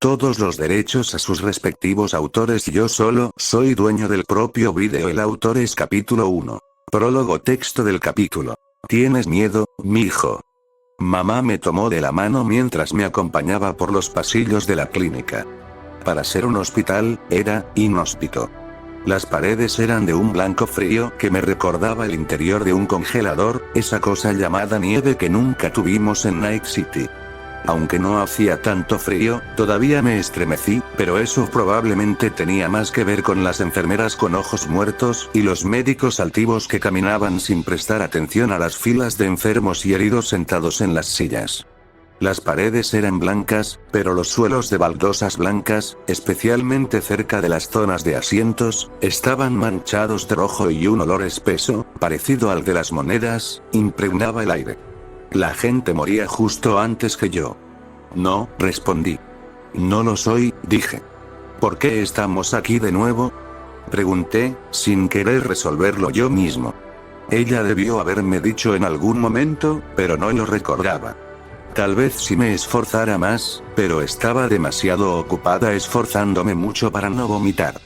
todos los derechos a sus respectivos autores y yo solo soy dueño del propio vídeo. El autor es capítulo 1. Prólogo. Texto del capítulo. ¿Tienes miedo, mi hijo? Mamá me tomó de la mano mientras me acompañaba por los pasillos de la clínica. Para ser un hospital, era inhóspito. Las paredes eran de un blanco frío que me recordaba el interior de un congelador, esa cosa llamada nieve que nunca tuvimos en Night City. Aunque no hacía tanto frío, todavía me estremecí, pero eso probablemente tenía más que ver con las enfermeras con ojos muertos y los médicos altivos que caminaban sin prestar atención a las filas de enfermos y heridos sentados en las sillas. Las paredes eran blancas, pero los suelos de baldosas blancas, especialmente cerca de las zonas de asientos, estaban manchados de rojo y un olor espeso, parecido al de las monedas, impregnaba el aire. La gente moría justo antes que yo. No, respondí. No lo soy, dije. ¿Por qué estamos aquí de nuevo? Pregunté, sin querer resolverlo yo mismo. Ella debió haberme dicho en algún momento, pero no lo recordaba. Tal vez si me esforzara más, pero estaba demasiado ocupada esforzándome mucho para no vomitar.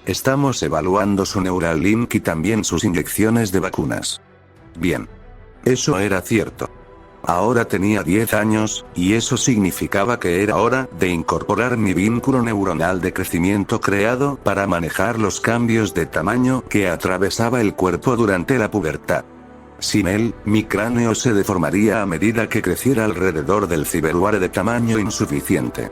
Estamos evaluando su Neuralink y también sus inyecciones de vacunas. Bien. Eso era cierto. Ahora tenía 10 años, y eso significaba que era hora de incorporar mi vínculo neuronal de crecimiento creado para manejar los cambios de tamaño que atravesaba el cuerpo durante la pubertad. Sin él, mi cráneo se deformaría a medida que creciera alrededor del ciberware de tamaño insuficiente.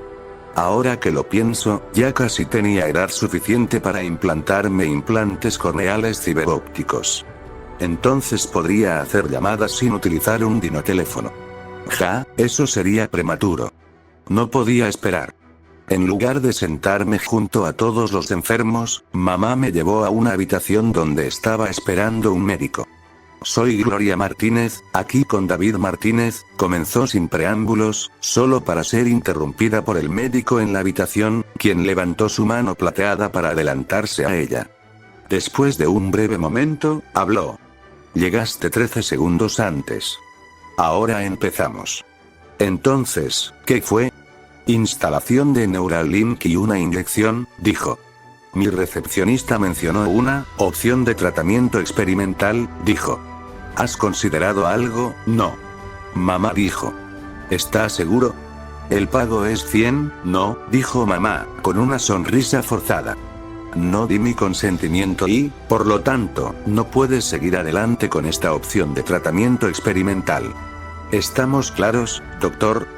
Ahora que lo pienso, ya casi tenía edad suficiente para implantarme implantes corneales ciberópticos. Entonces podría hacer llamadas sin utilizar un dinoteléfono. Eso sería prematuro. No podía esperar. En lugar de sentarme junto a todos los enfermos, mamá me llevó a una habitación donde estaba esperando un médico. Soy Gloria Martínez, aquí con David Martínez, comenzó sin preámbulos, solo para ser interrumpida por el médico en la habitación, quien levantó su mano plateada para adelantarse a ella. Después de un breve momento, habló. Llegaste 13 segundos antes. Ahora empezamos. Entonces, ¿qué fue? Instalación de Neuralink y una inyección, dijo. Mi recepcionista mencionó una opción de tratamiento experimental, dijo. ¿Has considerado algo? No. Mamá dijo. ¿Estás seguro? El pago es 100, no, dijo mamá, con una sonrisa forzada. No di mi consentimiento y, por lo tanto, no puedes seguir adelante con esta opción de tratamiento experimental. ¿Estamos claros, doctor?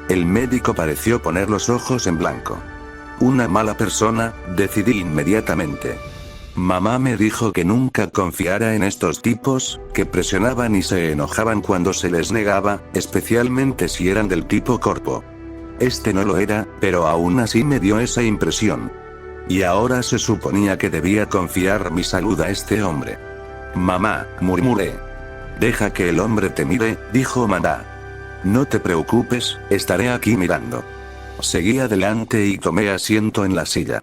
El médico pareció poner los ojos en blanco. Una mala persona, decidí inmediatamente. Mamá me dijo que nunca confiara en estos tipos, que presionaban y se enojaban cuando se les negaba, especialmente si eran del tipo corpo. Este no lo era, pero aún así me dio esa impresión. Y ahora se suponía que debía confiar mi salud a este hombre. Mamá, murmuré. Deja que el hombre te mire, dijo mamá. No te preocupes, estaré aquí mirando. Seguí adelante y tomé asiento en la silla.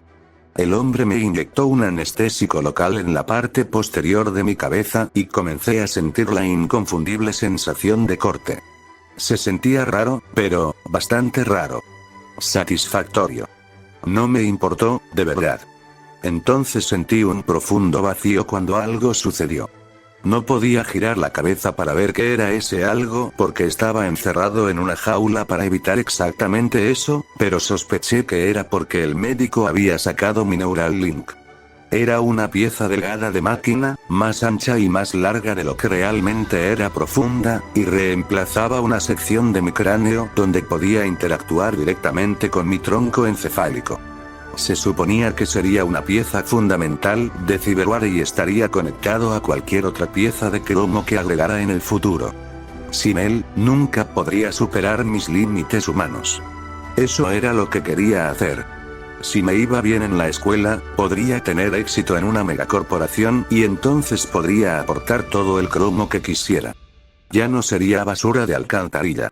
El hombre me inyectó un anestésico local en la parte posterior de mi cabeza y comencé a sentir la inconfundible sensación de corte. Se sentía raro, pero bastante raro. Satisfactorio. No me importó, de verdad. Entonces sentí un profundo vacío cuando algo sucedió. No podía girar la cabeza para ver qué era ese algo porque estaba encerrado en una jaula para evitar exactamente eso, pero sospeché que era porque el médico había sacado mi Neuralink. Era una pieza delgada de máquina, más ancha y más larga de lo que realmente era profunda, y reemplazaba una sección de mi cráneo donde podía interactuar directamente con mi tronco encefálico. Se suponía que sería una pieza fundamental de ciberware y estaría conectado a cualquier otra pieza de cromo que agregara en el futuro. Sin él, nunca podría superar mis límites humanos. Eso era lo que quería hacer. Si me iba bien en la escuela, podría tener éxito en una megacorporación y entonces podría aportar todo el cromo que quisiera. Ya no sería basura de alcantarilla.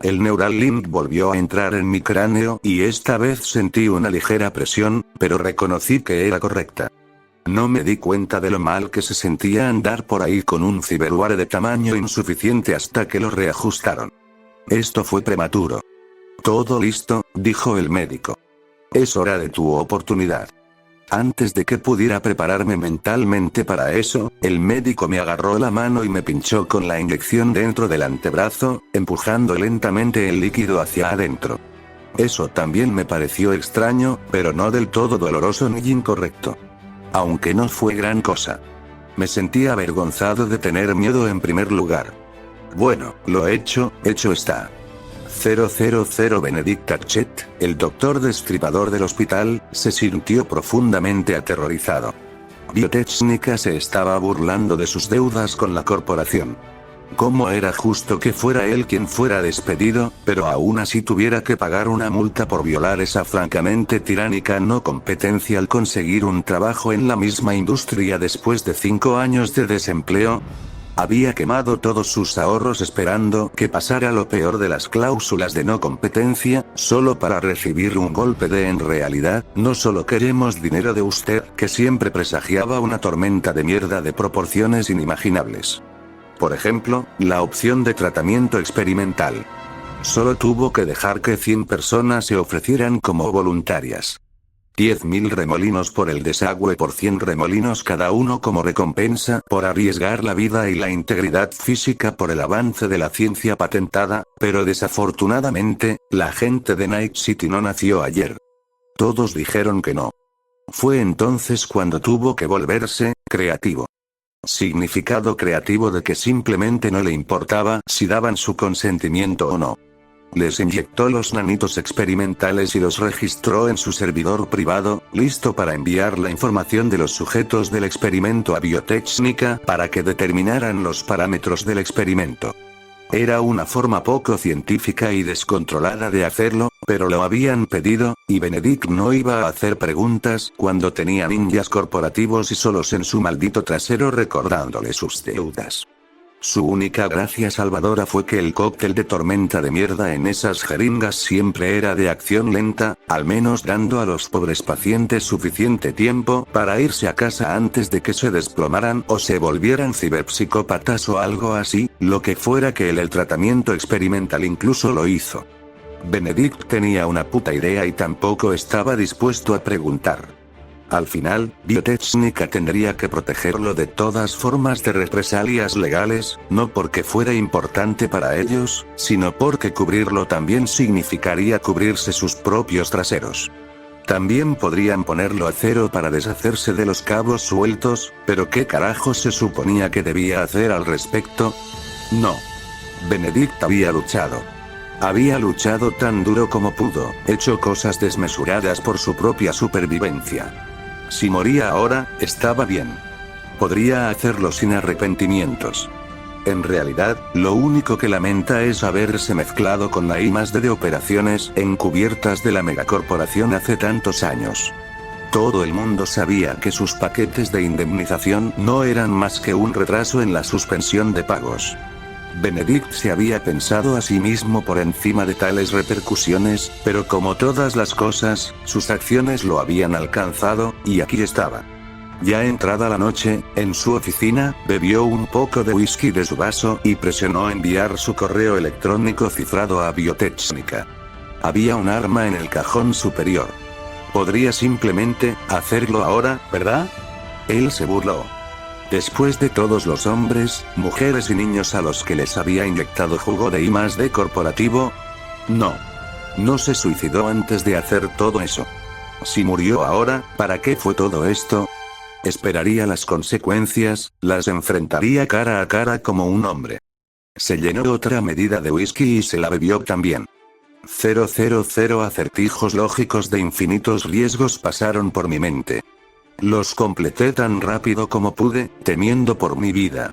El Neuralink volvió a entrar en mi cráneo y esta vez sentí una ligera presión, pero reconocí que era correcta. No me di cuenta de lo mal que se sentía andar por ahí con un ciberware de tamaño insuficiente hasta que lo reajustaron. Esto fue prematuro. Todo listo, dijo el médico. Es hora de tu oportunidad. Antes de que pudiera prepararme mentalmente para eso, el médico me agarró la mano y me pinchó con la inyección dentro del antebrazo, empujando lentamente el líquido hacia adentro. Eso también me pareció extraño, pero no del todo doloroso ni incorrecto. Aunque no fue gran cosa. Me sentía avergonzado de tener miedo en primer lugar. Bueno, lo hecho está. 000 Benedict Archet, el doctor destripador del hospital, se sintió profundamente aterrorizado. Biotechnica se estaba burlando de sus deudas con la corporación. ¿Cómo era justo que fuera él quien fuera despedido, pero aún así tuviera que pagar una multa por violar esa francamente tiránica no competencia al conseguir un trabajo en la misma industria después de 5 años de desempleo? Había quemado todos sus ahorros esperando que pasara lo peor de las cláusulas de no competencia, solo para recibir un golpe de en realidad, no solo queremos dinero de usted, que siempre presagiaba una tormenta de mierda de proporciones inimaginables. Por ejemplo, la opción de tratamiento experimental. Solo tuvo que dejar que 100 personas se ofrecieran como voluntarias. 10.000 remolinos por el desagüe por 100 remolinos cada uno como recompensa por arriesgar la vida y la integridad física por el avance de la ciencia patentada, pero desafortunadamente, la gente de Night City no nació ayer. Todos dijeron que no. Fue entonces cuando tuvo que volverse creativo. Significado creativo de que simplemente no le importaba si daban su consentimiento o no. Les inyectó los nanitos experimentales y los registró en su servidor privado, listo para enviar la información de los sujetos del experimento a Biotechnica para que determinaran los parámetros del experimento. Era una forma poco científica y descontrolada de hacerlo, pero lo habían pedido, y Benedict no iba a hacer preguntas cuando tenía ninjas corporativos y solos en su maldito trasero recordándole sus deudas. Su única gracia salvadora fue que el cóctel de tormenta de mierda en esas jeringas siempre era de acción lenta, al menos dando a los pobres pacientes suficiente tiempo para irse a casa antes de que se desplomaran o se volvieran ciberpsicópatas o algo así, lo que fuera que el tratamiento experimental incluso lo hizo. Benedict tenía una puta idea y tampoco estaba dispuesto a preguntar. Al final, Biotechnica tendría que protegerlo de todas formas de represalias legales, no porque fuera importante para ellos, sino porque cubrirlo también significaría cubrirse sus propios traseros. También podrían ponerlo a cero para deshacerse de los cabos sueltos, pero ¿qué carajo se suponía que debía hacer al respecto? No. Benedict había luchado. Había luchado tan duro como pudo, hecho cosas desmesuradas por su propia supervivencia. Si moría ahora, estaba bien. Podría hacerlo sin arrepentimientos. En realidad, lo único que lamenta es haberse mezclado con la I+D de operaciones encubiertas de la megacorporación hace tantos años. Todo el mundo sabía que sus paquetes de indemnización no eran más que un retraso en la suspensión de pagos. Benedict se había pensado a sí mismo por encima de tales repercusiones, pero como todas las cosas, sus acciones lo habían alcanzado, y aquí estaba. Ya entrada la noche, en su oficina, bebió un poco de whisky de su vaso y presionó enviar su correo electrónico cifrado a Biotechnica. Había un arma en el cajón superior. Podría simplemente hacerlo ahora, ¿verdad? Él se burló. Después de todos los hombres, mujeres y niños a los que les había inyectado jugo de I+D corporativo. No. No se suicidó antes de hacer todo eso. Si murió ahora, ¿para qué fue todo esto? Esperaría las consecuencias, las enfrentaría cara a cara como un hombre. Se llenó otra medida de whisky y se la bebió también. 000 acertijos lógicos de infinitos riesgos pasaron por mi mente. Los completé tan rápido como pude, temiendo por mi vida.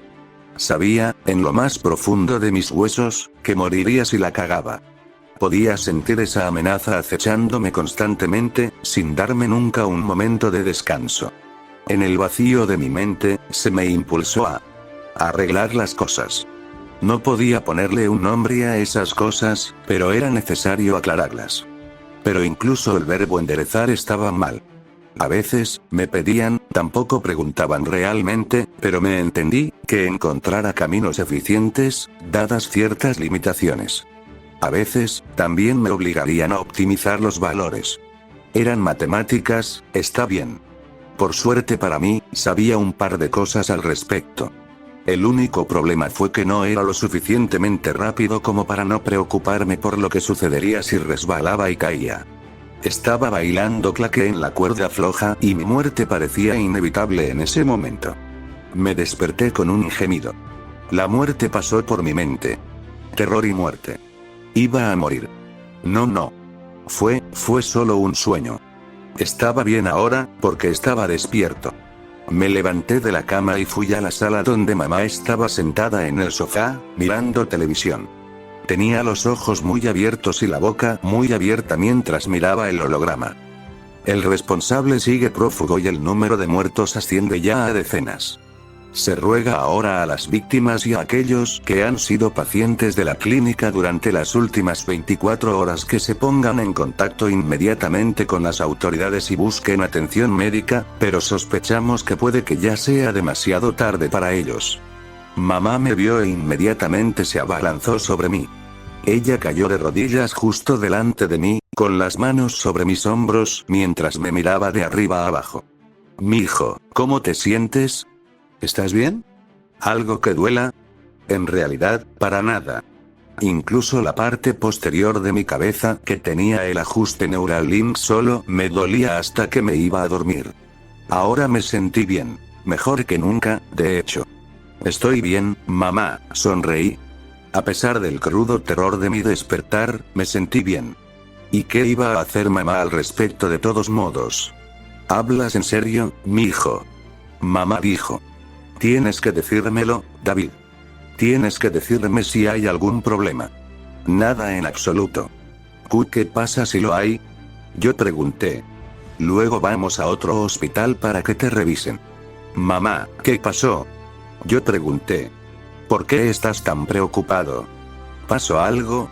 Sabía, en lo más profundo de mis huesos, que moriría si la cagaba. Podía sentir esa amenaza acechándome constantemente, sin darme nunca un momento de descanso. En el vacío de mi mente, se me impulsó a arreglar las cosas. No podía ponerle un nombre a esas cosas, pero era necesario aclararlas. Pero incluso el verbo enderezar estaba mal. A veces, me pedían, tampoco preguntaban realmente, pero me entendí, que encontrara caminos eficientes, dadas ciertas limitaciones. A veces, también me obligarían a optimizar los valores. Eran matemáticas, está bien. Por suerte para mí, sabía un par de cosas al respecto. El único problema fue que no era lo suficientemente rápido como para no preocuparme por lo que sucedería si resbalaba y caía. Estaba bailando claqué en la cuerda floja y mi muerte parecía inevitable en ese momento. Me desperté con un gemido. La muerte pasó por mi mente. Terror y muerte. Iba a morir. No. Fue solo un sueño. Estaba bien ahora, porque estaba despierto. Me levanté de la cama y fui a la sala donde mamá estaba sentada en el sofá, mirando televisión. Tenía los ojos muy abiertos y la boca muy abierta mientras miraba el holograma. El responsable sigue prófugo y el número de muertos asciende ya a decenas. Se ruega ahora a las víctimas y a aquellos que han sido pacientes de la clínica durante las últimas 24 horas que se pongan en contacto inmediatamente con las autoridades y busquen atención médica, pero sospechamos que puede que ya sea demasiado tarde para ellos. Mamá me vio e inmediatamente se abalanzó sobre mí. Ella cayó de rodillas justo delante de mí, con las manos sobre mis hombros mientras me miraba de arriba a abajo. «Mijo, ¿cómo te sientes? ¿Estás bien? ¿Algo que duela?» En realidad, para nada. Incluso la parte posterior de mi cabeza, que tenía el ajuste Neuralink solo, me dolía hasta que me iba a dormir. Ahora me sentí bien. Mejor que nunca, de hecho. «Estoy bien, mamá», sonreí. A pesar del crudo terror de mi despertar, me sentí bien. ¿Y qué iba a hacer mamá al respecto de todos modos? ¿Hablas en serio, mijo? Mamá dijo. Tienes que decírmelo, David. Tienes que decirme si hay algún problema. Nada en absoluto. ¿Qué pasa si lo hay? Yo pregunté. Luego vamos a otro hospital para que te revisen. Mamá, ¿qué pasó? Yo pregunté. ¿Por qué estás tan preocupado? ¿Pasó algo?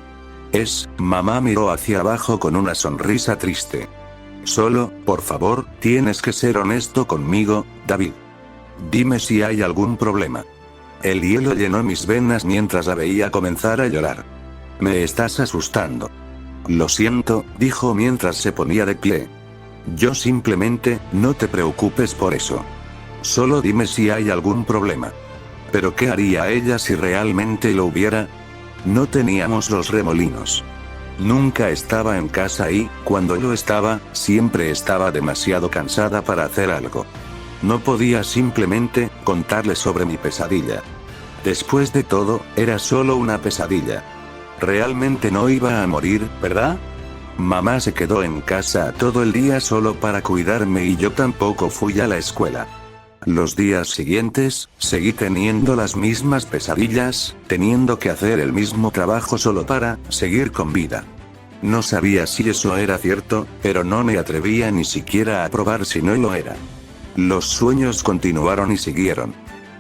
Mamá miró hacia abajo con una sonrisa triste. Solo, por favor, tienes que ser honesto conmigo, David. Dime si hay algún problema. El hielo llenó mis venas mientras la veía comenzar a llorar. Me estás asustando. Lo siento, dijo mientras se ponía de pie. Yo simplemente, no te preocupes por eso. Solo dime si hay algún problema. ¿Pero qué haría ella si realmente lo hubiera? No teníamos los remolinos. Nunca estaba en casa y, cuando lo estaba, siempre estaba demasiado cansada para hacer algo. No podía simplemente contarle sobre mi pesadilla. Después de todo, era solo una pesadilla. Realmente no iba a morir, ¿verdad? Mamá se quedó en casa todo el día solo para cuidarme y yo tampoco fui a la escuela. Los días siguientes, seguí teniendo las mismas pesadillas, teniendo que hacer el mismo trabajo solo para seguir con vida. No sabía si eso era cierto, pero no me atrevía ni siquiera a probar si no lo era. Los sueños continuaron y siguieron.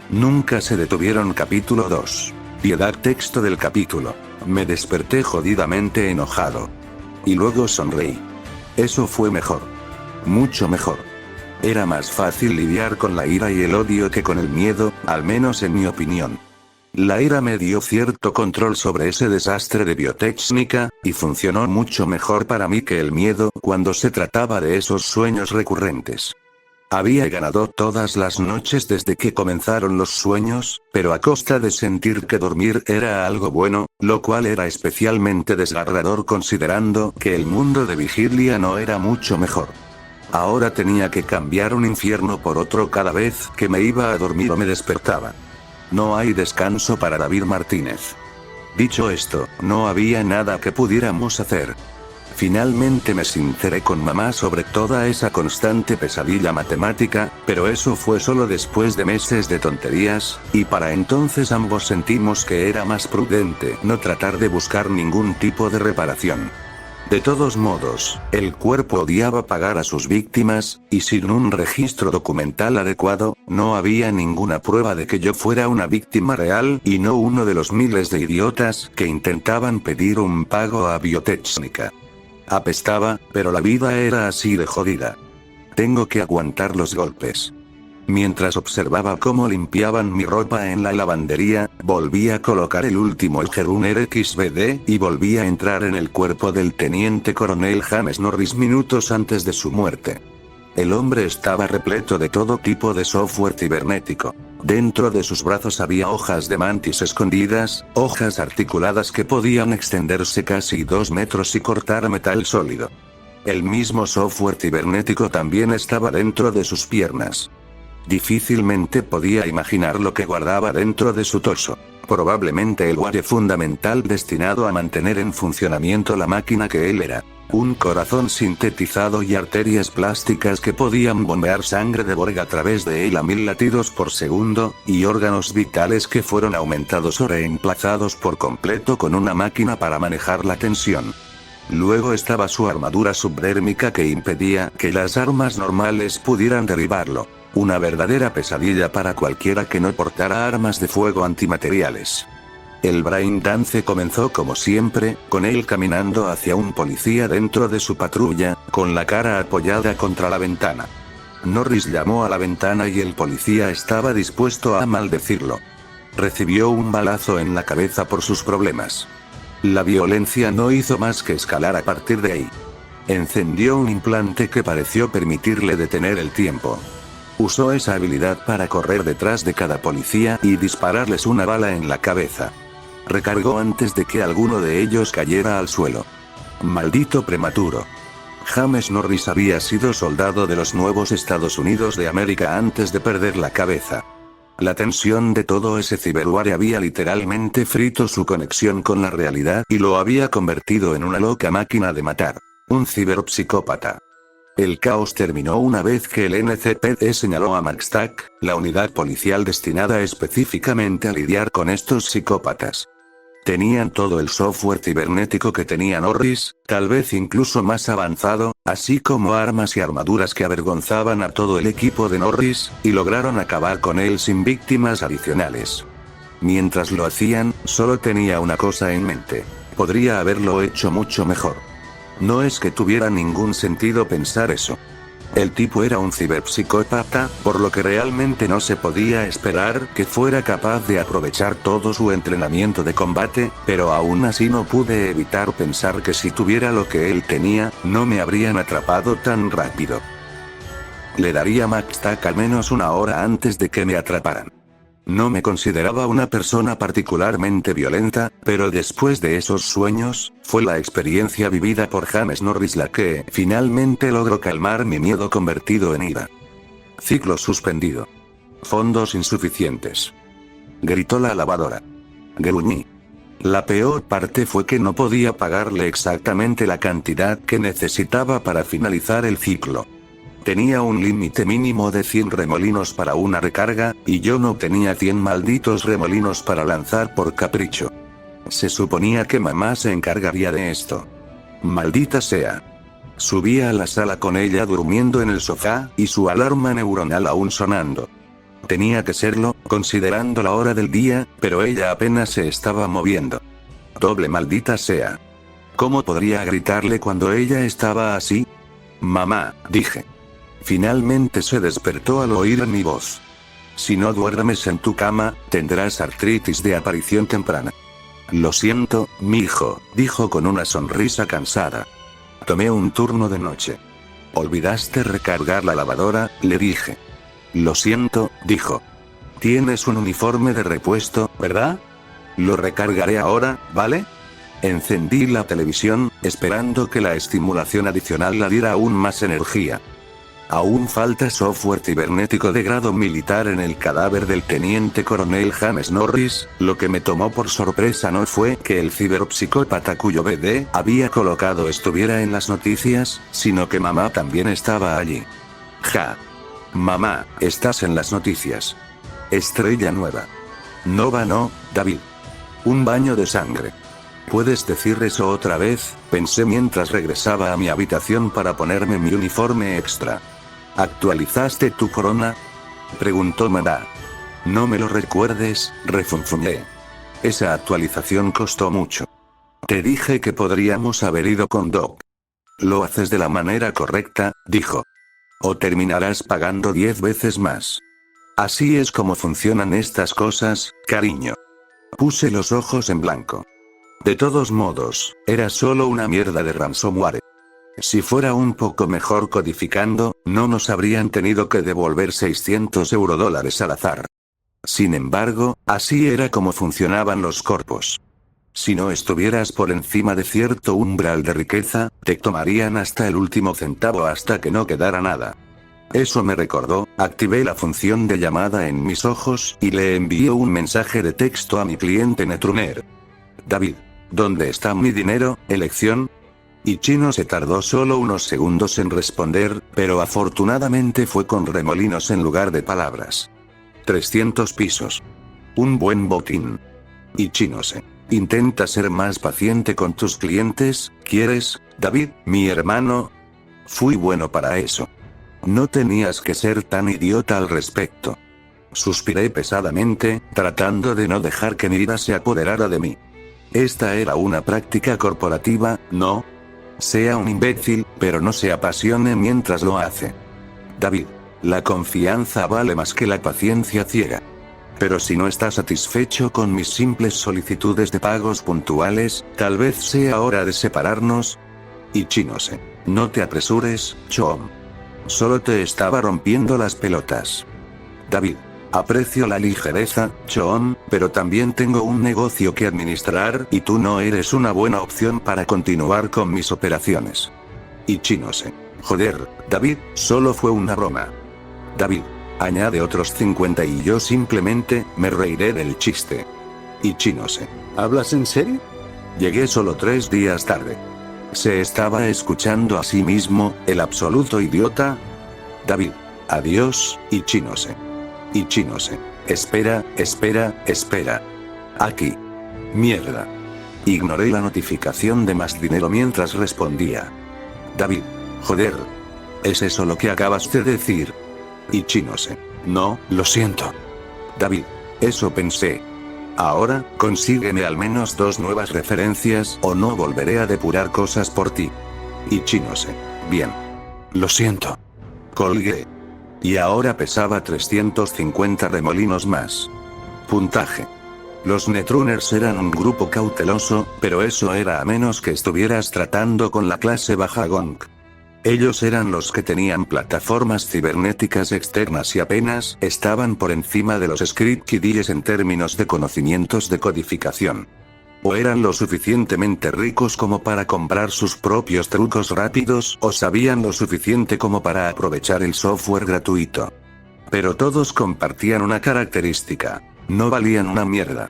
Nunca se detuvieron. Capítulo 2. Piedad. Texto del capítulo. Me desperté jodidamente enojado. Y luego sonreí. Eso fue mejor. Mucho mejor. Era más fácil lidiar con la ira y el odio que con el miedo, al menos en mi opinión. La ira me dio cierto control sobre ese desastre de biotécnica, y funcionó mucho mejor para mí que el miedo cuando se trataba de esos sueños recurrentes. Había ganado todas las noches desde que comenzaron los sueños, pero a costa de sentir que dormir era algo bueno, lo cual era especialmente desgarrador considerando que el mundo de vigilia no era mucho mejor. Ahora tenía que cambiar un infierno por otro cada vez que me iba a dormir o me despertaba. No hay descanso para David Martínez. Dicho esto, no había nada que pudiéramos hacer. Finalmente me sinceré con mamá sobre toda esa constante pesadilla matemática, pero eso fue solo después de meses de tonterías, y para entonces ambos sentimos que era más prudente no tratar de buscar ningún tipo de reparación. De todos modos, el cuerpo odiaba pagar a sus víctimas, y sin un registro documental adecuado, no había ninguna prueba de que yo fuera una víctima real y no uno de los miles de idiotas que intentaban pedir un pago a biotécnica. Apestaba, pero la vida era así de jodida. Tengo que aguantar los golpes. Mientras observaba cómo limpiaban mi ropa en la lavandería, volví a colocar el último Elgeruner XBD y volví a entrar en el cuerpo del teniente coronel James Norris minutos antes de su muerte. El hombre estaba repleto de todo tipo de software cibernético. Dentro de sus brazos había hojas de mantis escondidas, hojas articuladas que podían extenderse casi 2 metros y cortar metal sólido. El mismo software cibernético también estaba dentro de sus piernas. Difícilmente podía imaginar lo que guardaba dentro de su torso. Probablemente el guardia fundamental destinado a mantener en funcionamiento la máquina que él era. Un corazón sintetizado y arterias plásticas que podían bombear sangre de Borg a través de él a 1000 latidos por segundo, y órganos vitales que fueron aumentados o reemplazados por completo con una máquina para manejar la tensión. Luego estaba su armadura subdérmica que impedía que las armas normales pudieran derribarlo. Una verdadera pesadilla para cualquiera que no portara armas de fuego antimateriales. El Braindance comenzó como siempre, con él caminando hacia un policía dentro de su patrulla, con la cara apoyada contra la ventana. Norris llamó a la ventana y el policía estaba dispuesto a maldecirlo. Recibió un balazo en la cabeza por sus problemas. La violencia no hizo más que escalar a partir de ahí. Encendió un implante que pareció permitirle detener el tiempo. Usó esa habilidad para correr detrás de cada policía y dispararles una bala en la cabeza. Recargó antes de que alguno de ellos cayera al suelo. Maldito prematuro. James Norris había sido soldado de los nuevos Estados Unidos de América antes de perder la cabeza. La tensión de todo ese ciberware había literalmente frito su conexión con la realidad y lo había convertido en una loca máquina de matar. Un ciberpsicópata. El caos terminó una vez que el NCPD señaló a McStack, la unidad policial destinada específicamente a lidiar con estos psicópatas. Tenían todo el software cibernético que tenía Norris, tal vez incluso más avanzado, así como armas y armaduras que avergonzaban a todo el equipo de Norris, y lograron acabar con él sin víctimas adicionales. Mientras lo hacían, solo tenía una cosa en mente. Podría haberlo hecho mucho mejor. No es que tuviera ningún sentido pensar eso. El tipo era un ciberpsicópata, por lo que realmente no se podía esperar que fuera capaz de aprovechar todo su entrenamiento de combate, pero aún así no pude evitar pensar que si tuviera lo que él tenía, no me habrían atrapado tan rápido. Le daría McStack al menos 1 hora antes de que me atraparan. No me consideraba una persona particularmente violenta, pero después de esos sueños, fue la experiencia vivida por James Norris la que finalmente logró calmar mi miedo convertido en ira. Ciclo suspendido. Fondos insuficientes. Gritó la lavadora. Gruñí. La peor parte fue que no podía pagarle exactamente la cantidad que necesitaba para finalizar el ciclo. Tenía un límite mínimo de 100 remolinos para una recarga, y yo no tenía 100 malditos remolinos para lanzar por capricho. Se suponía que mamá se encargaría de esto. Maldita sea. Subí a la sala con ella durmiendo en el sofá, y su alarma neuronal aún sonando. Tenía que serlo, considerando la hora del día, pero ella apenas se estaba moviendo. Doble maldita sea. ¿Cómo podría gritarle cuando ella estaba así? Mamá, dije. Finalmente se despertó al oír mi voz. Si no duermes en tu cama, tendrás artritis de aparición temprana. Lo siento, mijo, dijo con una sonrisa cansada. Tomé un turno de noche. ¿Olvidaste recargar la lavadora?, le dije. Lo siento, dijo. Tienes un uniforme de repuesto, ¿verdad? Lo recargaré ahora, ¿vale? Encendí la televisión, esperando que la estimulación adicional la diera aún más energía. Aún falta software cibernético de grado militar en el cadáver del teniente coronel James Norris. Lo que me tomó por sorpresa no fue que el ciberpsicópata cuyo BD había colocado estuviera en las noticias, sino que mamá también estaba allí. Ja. Mamá, estás en las noticias. Estrella nueva. Nova no, David. Un baño de sangre. ¿Puedes decir eso otra vez?, pensé mientras regresaba a mi habitación para ponerme mi uniforme extra. ¿Actualizaste tu corona?, preguntó mamá. No me lo recuerdes, refunfuñé. Esa actualización costó mucho. Te dije que podríamos haber ido con Doc. Lo haces de la manera correcta, dijo. O terminarás pagando 10 veces más. Así es como funcionan estas cosas, cariño. Puse los ojos en blanco. De todos modos, era solo una mierda de ransomware. Si fuera un poco mejor codificando, no nos habrían tenido que devolver 600 eurodólares al azar. Sin embargo, así era como funcionaban los corpos. Si no estuvieras por encima de cierto umbral de riqueza, te tomarían hasta el último centavo hasta que no quedara nada. Eso me recordó, activé la función de llamada en mis ojos y le envié un mensaje de texto a mi cliente Netruner. David, ¿dónde está mi dinero, elección? Y Chino se tardó solo unos segundos en responder, pero afortunadamente fue con remolinos en lugar de palabras. 300 pisos. Un buen botín. Y Chino se. Intenta ser más paciente con tus clientes, ¿quieres, David, mi hermano? Fui bueno para eso. No tenías que ser tan idiota al respecto. Suspiré pesadamente, tratando de no dejar que mi ira se apoderara de mí. Esta era una práctica corporativa, ¿no? Sea un imbécil, pero no se apasione mientras lo hace. David, la confianza vale más que la paciencia ciega. Pero si no estás satisfecho con mis simples solicitudes de pagos puntuales, tal vez sea hora de separarnos. Y Chinose. No te apresures, Chom. Solo te estaba rompiendo las pelotas. David. Aprecio la ligereza, Chom, pero también tengo un negocio que administrar y tú no eres una buena opción para continuar con mis operaciones. Y Chinose. Joder, David, solo fue una broma. David. Añade otros 50 y yo simplemente me reiré del chiste. Y Chinose. ¿Hablas en serio? Llegué solo 3 días tarde. ¿Se estaba escuchando a sí mismo, el absoluto idiota? David. Adiós, y Chinose. Y Chinose. Espera. Aquí. Mierda. Ignoré la notificación de más dinero mientras respondía. David. Joder. ¿Es eso lo que acabas de decir? Y Chinose. No, lo siento. David. Eso pensé. Ahora, consígueme al menos 2 nuevas referencias o no volveré a depurar cosas por ti. Y Chinose. Bien. Lo siento. Colgué. Y ahora pesaba 350 remolinos más. Puntaje. Los Netruners eran un grupo cauteloso, pero eso era a menos que estuvieras tratando con la clase baja Gonk. Ellos eran los que tenían plataformas cibernéticas externas y apenas estaban por encima de los Script Kiddies en términos de conocimientos de codificación. O eran lo suficientemente ricos como para comprar sus propios trucos rápidos o sabían lo suficiente como para aprovechar el software gratuito. Pero todos compartían una característica: no valían una mierda.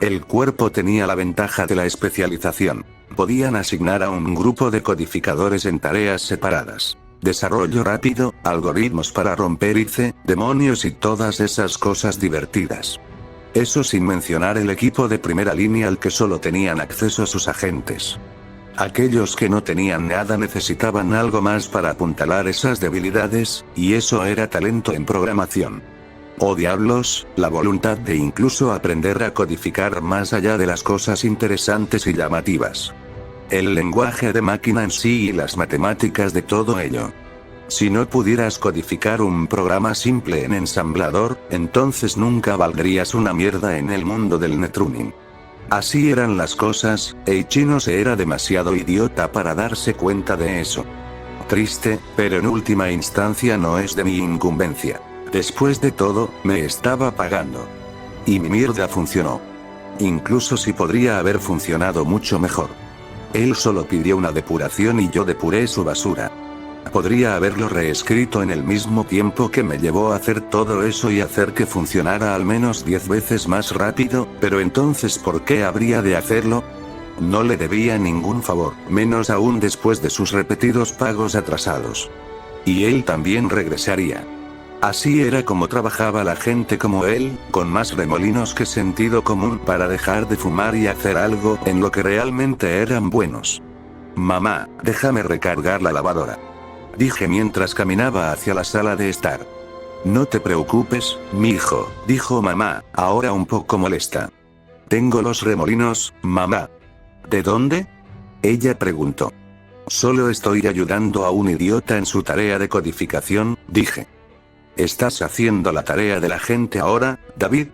El cuerpo tenía la ventaja de la especialización. Podían asignar a un grupo de codificadores en tareas separadas. Desarrollo rápido, algoritmos para romper IC, demonios y todas esas cosas divertidas. Eso sin mencionar el equipo de primera línea al que solo tenían acceso sus agentes. Aquellos que no tenían nada necesitaban algo más para apuntalar esas debilidades, y eso era talento en programación. Oh diablos, la voluntad de incluso aprender a codificar más allá de las cosas interesantes y llamativas. El lenguaje de máquina en sí y las matemáticas de todo ello. Si no pudieras codificar un programa simple en ensamblador, entonces nunca valdrías una mierda en el mundo del netruning. Así eran las cosas, y Chinose era demasiado idiota para darse cuenta de eso. Triste, pero en última instancia no es de mi incumbencia. Después de todo, me estaba pagando. Y mi mierda funcionó. Incluso si podría haber funcionado mucho mejor. Él solo pidió una depuración y yo depuré su basura. Podría haberlo reescrito en el mismo tiempo que me llevó a hacer todo eso y hacer que funcionara al menos 10 veces más rápido, pero entonces ¿por qué habría de hacerlo? No le debía ningún favor, menos aún después de sus repetidos pagos atrasados. Y él también regresaría. Así era como trabajaba la gente como él, con más remolinos que sentido común para dejar de fumar y hacer algo en lo que realmente eran buenos. Mamá, déjame recargar la lavadora. Dije mientras caminaba hacia la sala de estar. No te preocupes, mijo, dijo mamá, ahora un poco molesta. Tengo los remolinos, mamá. ¿De dónde? Ella preguntó. Solo estoy ayudando a un idiota en su tarea de codificación, dije. ¿Estás haciendo la tarea de la gente ahora, David?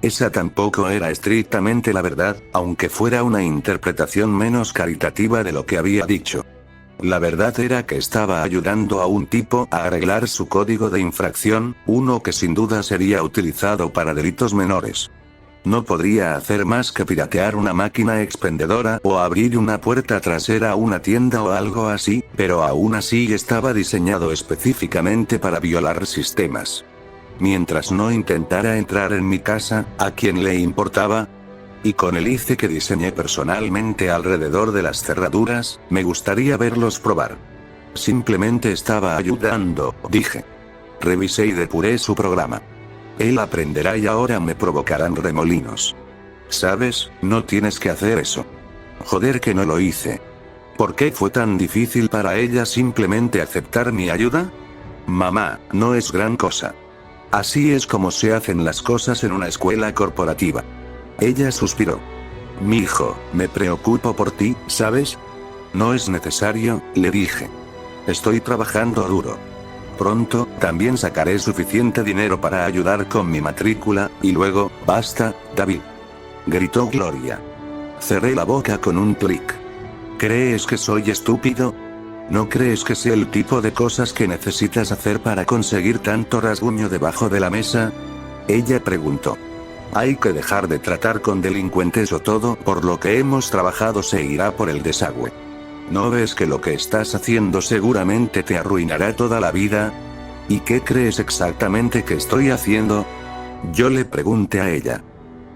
Esa tampoco era estrictamente la verdad, aunque fuera una interpretación menos caritativa de lo que había dicho. La verdad era que estaba ayudando a un tipo a arreglar su código de infracción, uno que sin duda sería utilizado para delitos menores. No podría hacer más que piratear una máquina expendedora o abrir una puerta trasera a una tienda o algo así, pero aún así estaba diseñado específicamente para violar sistemas. Mientras no intentara entrar en mi casa, ¿a quién le importaba? Y con el IC que diseñé personalmente alrededor de las cerraduras, me gustaría verlos probar. Simplemente estaba ayudando, dije. Revisé y depuré su programa. Él aprenderá y ahora me provocarán remolinos. ¿Sabes? No tienes que hacer eso. Joder que no lo hice. ¿Por qué fue tan difícil para ella simplemente aceptar mi ayuda? Mamá, no es gran cosa. Así es como se hacen las cosas en una escuela corporativa. Ella suspiró. Mi hijo, me preocupo por ti, ¿sabes? No es necesario, le dije. Estoy trabajando duro. Pronto, también sacaré suficiente dinero para ayudar con mi matrícula, y luego, basta, David. Gritó Gloria. Cerré la boca con un clic. ¿Crees que soy estúpido? ¿No crees que sé el tipo de cosas que necesitas hacer para conseguir tanto rasguño debajo de la mesa? Ella preguntó. Hay que dejar de tratar con delincuentes o todo por lo que hemos trabajado se irá por el desagüe. ¿No ves que lo que estás haciendo seguramente te arruinará toda la vida? ¿Y qué crees exactamente que estoy haciendo? Yo le pregunté a ella.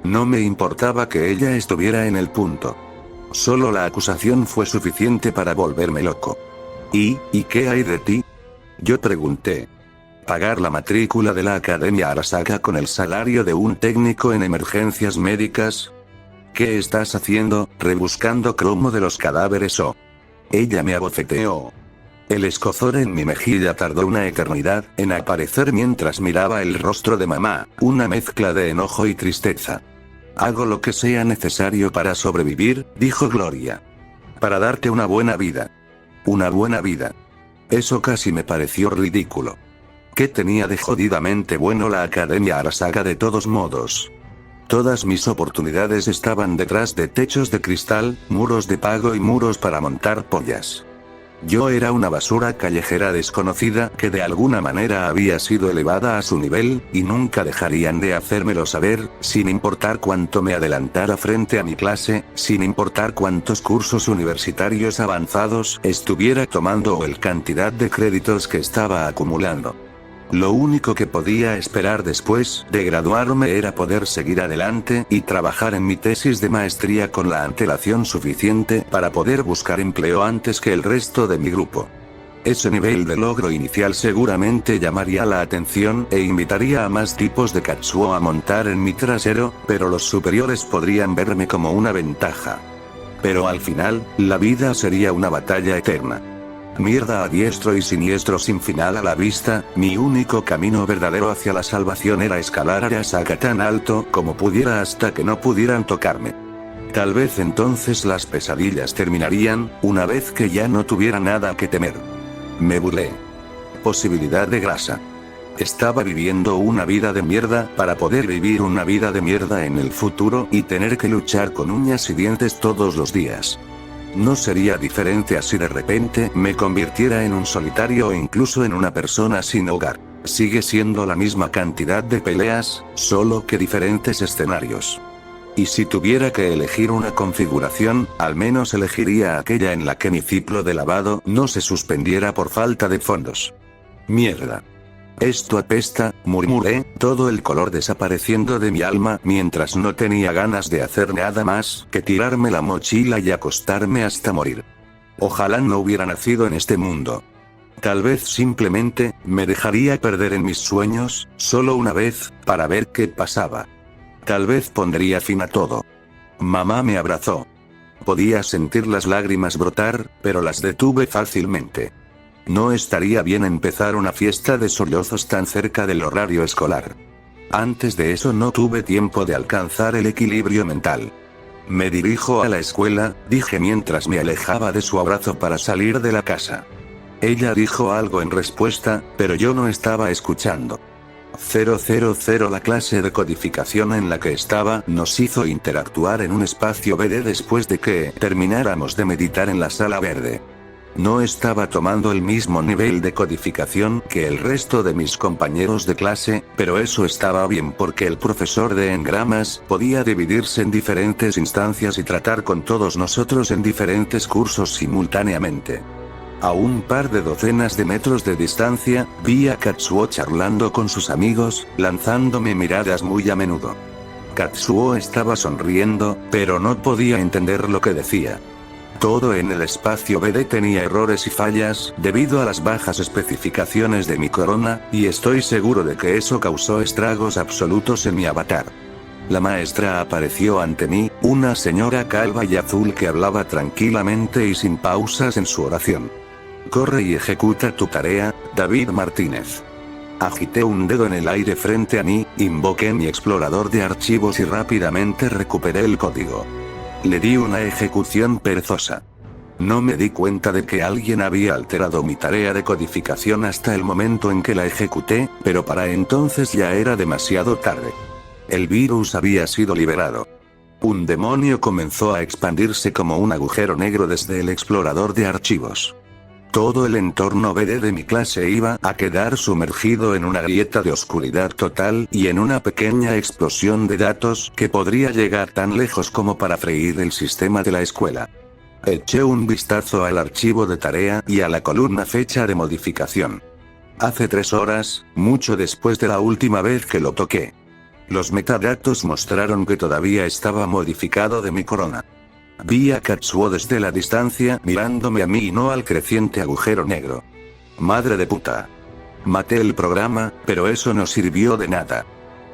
No me importaba que ella estuviera en el punto. Solo la acusación fue suficiente para volverme loco. ¿Y qué hay de ti? Yo pregunté. Pagar la matrícula de la Academia Arasaka con el salario de un técnico en emergencias médicas. ¿Qué estás haciendo, rebuscando cromo de los cadáveres o? Ella me abofeteó. El escozor en mi mejilla tardó una eternidad en aparecer mientras miraba el rostro de mamá, una mezcla de enojo y tristeza. Hago lo que sea necesario para sobrevivir, dijo Gloria. Para darte una buena vida. Una buena vida. Eso casi me pareció ridículo. ¿Qué tenía de jodidamente bueno la Academia Arasaka de todos modos? Todas mis oportunidades estaban detrás de techos de cristal, muros de pago y muros para montar pollas. Yo era una basura callejera desconocida que de alguna manera había sido elevada a su nivel, y nunca dejarían de hacérmelo saber, sin importar cuánto me adelantara frente a mi clase, sin importar cuántos cursos universitarios avanzados estuviera tomando o el cantidad de créditos que estaba acumulando. Lo único que podía esperar después de graduarme era poder seguir adelante y trabajar en mi tesis de maestría con la antelación suficiente para poder buscar empleo antes que el resto de mi grupo. Ese nivel de logro inicial seguramente llamaría la atención e invitaría a más tipos de Katsuo a montar en mi trasero, pero los superiores podrían verme como una ventaja. Pero al final, la vida sería una batalla eterna. Mierda a diestro y siniestro sin final a la vista, mi único camino verdadero hacia la salvación era escalar Arasaka tan alto como pudiera hasta que no pudieran tocarme. Tal vez entonces las pesadillas terminarían, una vez que ya no tuviera nada que temer. Me burlé. Posibilidad de grasa. Estaba viviendo una vida de mierda para poder vivir una vida de mierda en el futuro y tener que luchar con uñas y dientes todos los días. No sería diferente a si de repente me convirtiera en un solitario o incluso en una persona sin hogar. Sigue siendo la misma cantidad de peleas, solo que diferentes escenarios. Y si tuviera que elegir una configuración, al menos elegiría aquella en la que mi ciclo de lavado no se suspendiera por falta de fondos. Mierda. Esto apesta, murmuré, todo el color desapareciendo de mi alma mientras no tenía ganas de hacer nada más que tirarme la mochila y acostarme hasta morir. Ojalá no hubiera nacido en este mundo. Tal vez simplemente me dejaría perder en mis sueños, solo una vez, para ver qué pasaba. Tal vez pondría fin a todo. Mamá me abrazó. Podía sentir las lágrimas brotar, pero las detuve fácilmente. No estaría bien empezar una fiesta de sollozos tan cerca del horario escolar. Antes de eso no tuve tiempo de alcanzar el equilibrio mental. Me dirijo a la escuela, dije mientras me alejaba de su abrazo para salir de la casa. Ella dijo algo en respuesta, pero yo no estaba escuchando. 000 La clase de codificación en la que estaba nos hizo interactuar en un espacio verde después de que termináramos de meditar en la sala verde. No estaba tomando el mismo nivel de codificación que el resto de mis compañeros de clase, pero eso estaba bien porque el profesor de engramas podía dividirse en diferentes instancias y tratar con todos nosotros en diferentes cursos simultáneamente. A un par de docenas de metros de distancia, vi a Katsuo charlando con sus amigos, lanzándome miradas muy a menudo. Katsuo estaba sonriendo, pero no podía entender lo que decía. Todo en el espacio BD tenía errores y fallas, debido a las bajas especificaciones de mi corona, y estoy seguro de que eso causó estragos absolutos en mi avatar. La maestra apareció ante mí, una señora calva y azul que hablaba tranquilamente y sin pausas en su oración. Corre y ejecuta tu tarea, David Martínez. Agité un dedo en el aire frente a mí, invoqué mi explorador de archivos y rápidamente recuperé el código. Le di una ejecución perezosa. No me di cuenta de que alguien había alterado mi tarea de codificación hasta el momento en que la ejecuté, pero para entonces ya era demasiado tarde. El virus había sido liberado. Un demonio comenzó a expandirse como un agujero negro desde el explorador de archivos. Todo el entorno BD de mi clase iba a quedar sumergido en una grieta de oscuridad total y en una pequeña explosión de datos que podría llegar tan lejos como para freír el sistema de la escuela. Eché un vistazo al archivo de tarea y a la columna fecha de modificación. Hace 3 horas, mucho después de la última vez que lo toqué. Los metadatos mostraron que todavía estaba modificado de mi corona. Vi a Katsuo desde la distancia mirándome a mí y no al creciente agujero negro. Madre de puta. Maté el programa, pero eso no sirvió de nada.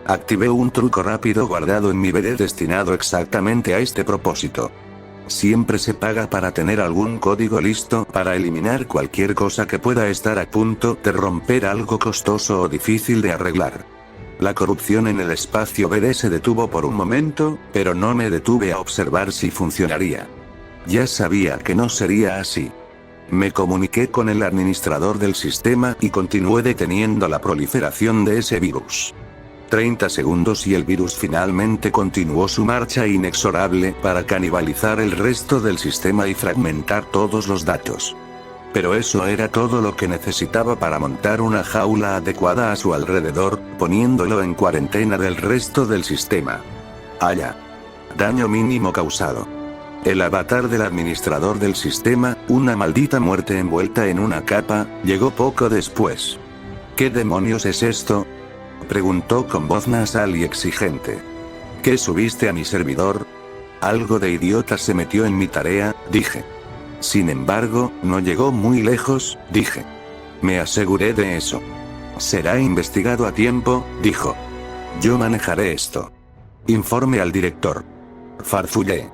Activé un truco rápido guardado en mi BD destinado exactamente a este propósito. Siempre se paga para tener algún código listo para eliminar cualquier cosa que pueda estar a punto de romper algo costoso o difícil de arreglar. La corrupción en el espacio BD se detuvo por un momento, pero no me detuve a observar si funcionaría. Ya sabía que no sería así. Me comuniqué con el administrador del sistema y continué deteniendo la proliferación de ese virus. 30 segundos y el virus finalmente continuó su marcha inexorable para canibalizar el resto del sistema y fragmentar todos los datos. Pero eso era todo lo que necesitaba para montar una jaula adecuada a su alrededor, poniéndolo en cuarentena del resto del sistema. Allá. Daño mínimo causado. El avatar del administrador del sistema, una maldita muerte envuelta en una capa, llegó poco después. ¿Qué demonios es esto?, preguntó con voz nasal y exigente. ¿Qué subiste a mi servidor? Algo de idiota se metió en mi tarea, dije. Sin embargo, no llegó muy lejos, dije. Me aseguré de eso. Será investigado a tiempo, dijo. Yo manejaré esto. Informe al director. Farfullé.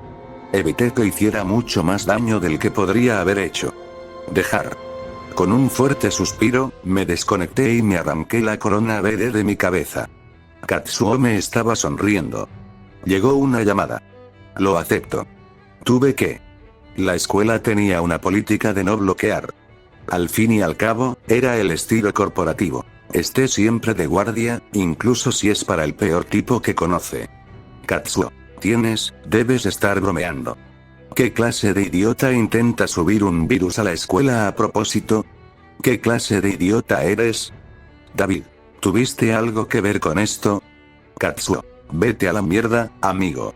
Evité que hiciera mucho más daño del que podría haber hecho. Dejar. Con un fuerte suspiro, me desconecté y me arranqué la corona BD de mi cabeza. Katsuo me estaba sonriendo. Llegó una llamada. Lo acepto. Tuve que. La escuela tenía una política de no bloquear. Al fin y al cabo, era el estilo corporativo. Esté siempre de guardia, incluso si es para el peor tipo que conoce. Katsuo. Debes estar bromeando. ¿Qué clase de idiota intenta subir un virus a la escuela a propósito? ¿Qué clase de idiota eres? David. ¿Tuviste algo que ver con esto? Katsuo. Vete a la mierda, amigo.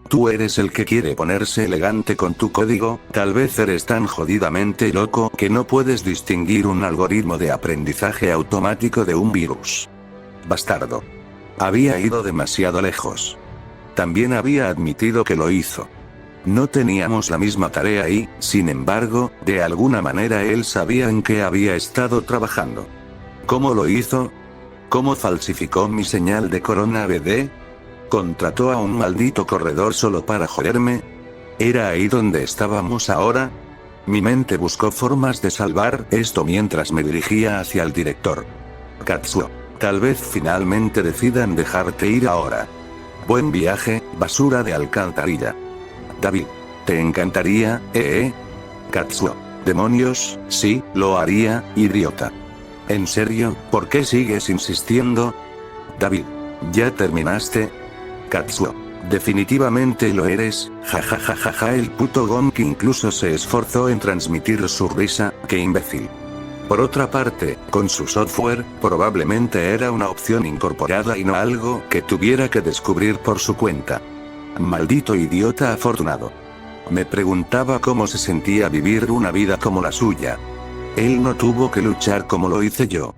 Tú eres el que quiere ponerse elegante con tu código, tal vez eres tan jodidamente loco que no puedes distinguir un algoritmo de aprendizaje automático de un virus. Bastardo. Había ido demasiado lejos. También había admitido que lo hizo. No teníamos la misma tarea y, sin embargo, de alguna manera él sabía en qué había estado trabajando. ¿Cómo lo hizo? ¿Cómo falsificó mi señal de corona BD? ¿Contrató a un maldito corredor solo para joderme? ¿Era ahí donde estábamos ahora? Mi mente buscó formas de salvar esto mientras me dirigía hacia el director. Katsuo. Tal vez finalmente decidan dejarte ir ahora. Buen viaje, basura de alcantarilla. David. ¿Te encantaría, Katsuo. Demonios, sí, lo haría, idiota. ¿En serio? ¿Por qué sigues insistiendo? David. ¿Ya terminaste? Katsuo. Definitivamente lo eres, jajajajaja. El puto Gonki incluso se esforzó en transmitir su risa, qué imbécil. Por otra parte, con su software, probablemente era una opción incorporada y no algo que tuviera que descubrir por su cuenta. Maldito idiota afortunado. Me preguntaba cómo se sentía vivir una vida como la suya. Él no tuvo que luchar como lo hice yo.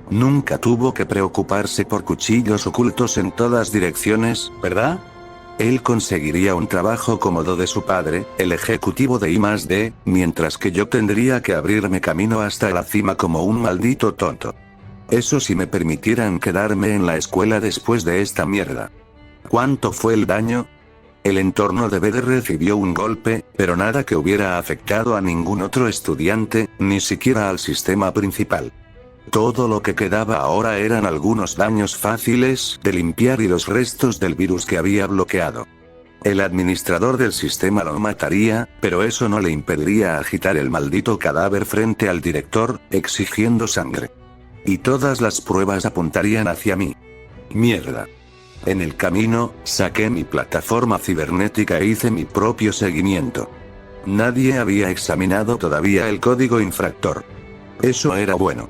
Nunca tuvo que preocuparse por cuchillos ocultos en todas direcciones, ¿verdad? Él conseguiría un trabajo cómodo de su padre, el ejecutivo de I+D, mientras que yo tendría que abrirme camino hasta la cima como un maldito tonto. Eso si me permitieran quedarme en la escuela después de esta mierda. ¿Cuánto fue el daño? El entorno de BD recibió un golpe, pero nada que hubiera afectado a ningún otro estudiante, ni siquiera al sistema principal. Todo lo que quedaba ahora eran algunos daños fáciles de limpiar y los restos del virus que había bloqueado. El administrador del sistema lo mataría, pero eso no le impediría agitar el maldito cadáver frente al director, exigiendo sangre. Y todas las pruebas apuntarían hacia mí. Mierda. En el camino, saqué mi plataforma cibernética e hice mi propio seguimiento. Nadie había examinado todavía el código infractor. Eso era bueno.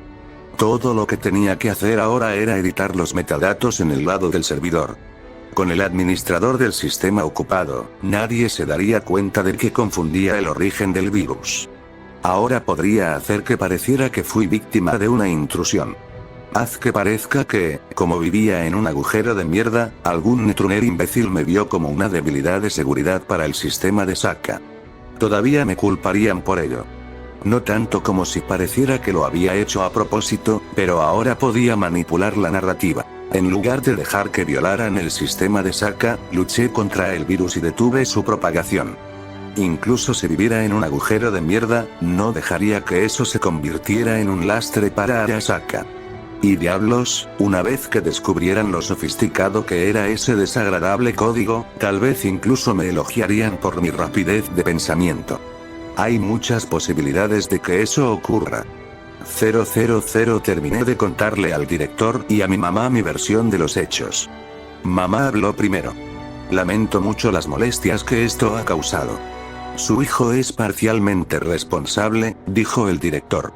Todo lo que tenía que hacer ahora era editar los metadatos en el lado del servidor. Con el administrador del sistema ocupado, nadie se daría cuenta de que confundía el origen del virus. Ahora podría hacer que pareciera que fui víctima de una intrusión. Haz que parezca que, como vivía en un agujero de mierda, algún netruner imbécil me vio como una debilidad de seguridad para el sistema de Saka. Todavía me culparían por ello. No tanto como si pareciera que lo había hecho a propósito, pero ahora podía manipular la narrativa. En lugar de dejar que violaran el sistema de Saka, luché contra el virus y detuve su propagación. Incluso si viviera en un agujero de mierda, no dejaría que eso se convirtiera en un lastre para Arasaka. Y diablos, una vez que descubrieran lo sofisticado que era ese desagradable código, tal vez incluso me elogiarían por mi rapidez de pensamiento. Hay muchas posibilidades de que eso ocurra. 000 Terminé de contarle al director y a mi mamá mi versión de los hechos. Mamá habló primero. Lamento mucho las molestias que esto ha causado. Su hijo es parcialmente responsable, dijo el director.